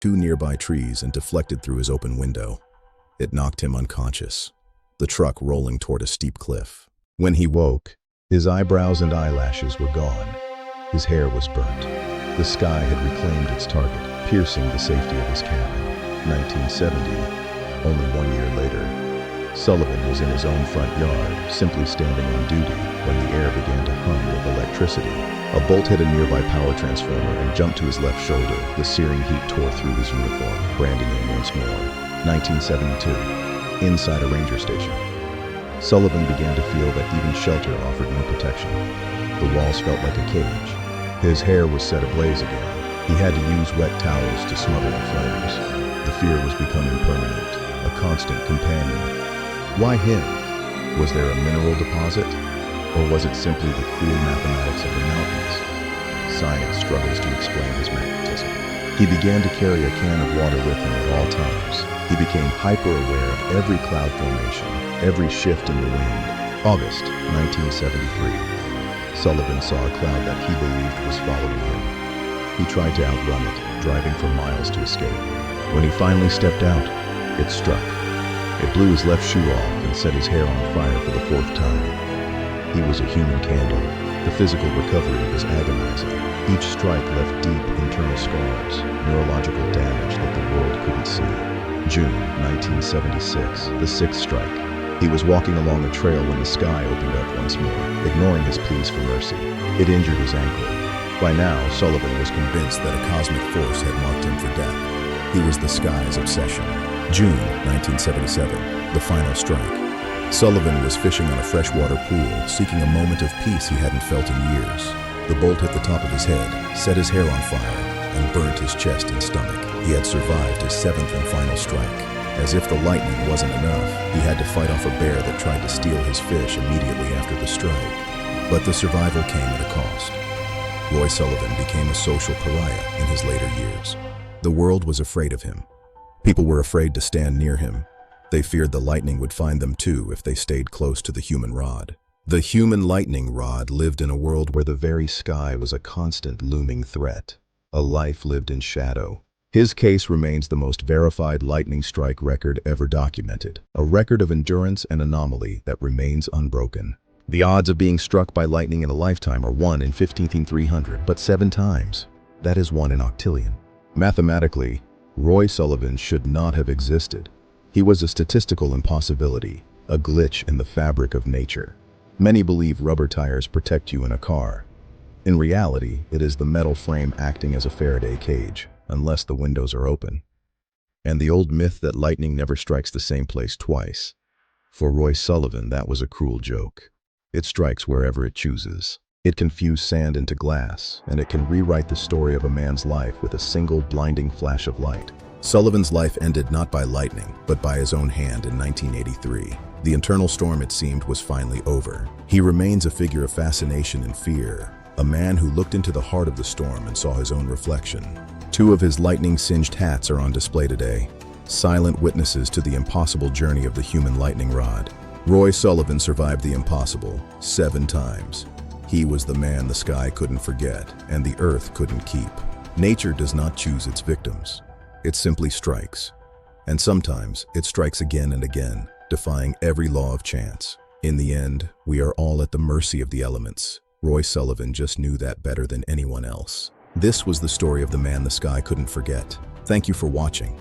two nearby trees and deflected through his open window. It knocked him unconscious, the truck rolling toward a steep cliff. When he woke, his eyebrows and eyelashes were gone. His hair was burnt. The sky had reclaimed its target, piercing the safety of his cabin. 1970, only 1 year later, Sullivan was in his own front yard, simply standing on duty, when the air began to hum with electricity. A bolt hit a nearby power transformer and jumped to his left shoulder. The searing heat tore through his uniform, branding him once more. 1972, inside a ranger station. Sullivan began to feel that even shelter offered no protection. The walls felt like a cage. His hair was set ablaze again. He had to use wet towels to smother the flames. The fear was becoming permanent, a constant companion. Why him? Was there a mineral deposit? Or was it simply the cruel mathematics of the mountains? Science struggles to explain his magnetism. He began to carry a can of water with him at all times. He became hyper-aware of every cloud formation, every shift in the wind. August 1973. Sullivan saw a cloud that he believed was following him. He tried to outrun it, driving for miles to escape. When he finally stepped out, it struck. It blew his left shoe off and set his hair on fire for the 4th time. He was a human candle. The physical recovery was agonizing. Each strike left deep internal scars, neurological damage that the world couldn't see. June 1976, the 6th strike. He was walking along a trail when the sky opened up once more, ignoring his pleas for mercy. It injured his ankle. By now, Sullivan was convinced that a cosmic force had marked him for death. He was the sky's obsession. June 1977, the final strike. Sullivan was fishing on a freshwater pool, seeking a moment of peace he hadn't felt in years. The bolt hit the top of his head, set his hair on fire, and burnt his chest and stomach. He had survived his 7th and final strike. As if the lightning wasn't enough, he had to fight off a bear that tried to steal his fish immediately after the strike. But the survival came at a cost. Roy Sullivan became a social pariah in his later years. The world was afraid of him. People were afraid to stand near him. They feared the lightning would find them too if they stayed close to the human rod. The human lightning rod lived in a world where the very sky was a constant looming threat. A life lived in shadow. His case remains the most verified lightning strike record ever documented, a record of endurance and anomaly that remains unbroken. The odds of being struck by lightning in a lifetime are 1 in 15,300, but 7 times. That is 1 in octillion. Mathematically, Roy Sullivan should not have existed. He was a statistical impossibility, a glitch in the fabric of nature. Many believe rubber tires protect you in a car. In reality, it is the metal frame acting as a Faraday cage, unless the windows are open. And the old myth that lightning never strikes the same place twice. For Roy Sullivan, that was a cruel joke. It strikes wherever it chooses. It can fuse sand into glass, and it can rewrite the story of a man's life with a single blinding flash of light. Sullivan's life ended not by lightning, but by his own hand in 1983. The internal storm, it seemed, was finally over. He remains a figure of fascination and fear, a man who looked into the heart of the storm and saw his own reflection. 2 of his lightning-singed hats are on display today, silent witnesses to the impossible journey of the human lightning rod. Roy Sullivan survived the impossible 7 times. He was the man the sky couldn't forget and the earth couldn't keep. Nature does not choose its victims. It simply strikes. And sometimes it strikes again and again, defying every law of chance. In the end, we are all at the mercy of the elements. Roy Sullivan just knew that better than anyone else. This was the story of the man the sky couldn't forget. Thank you for watching.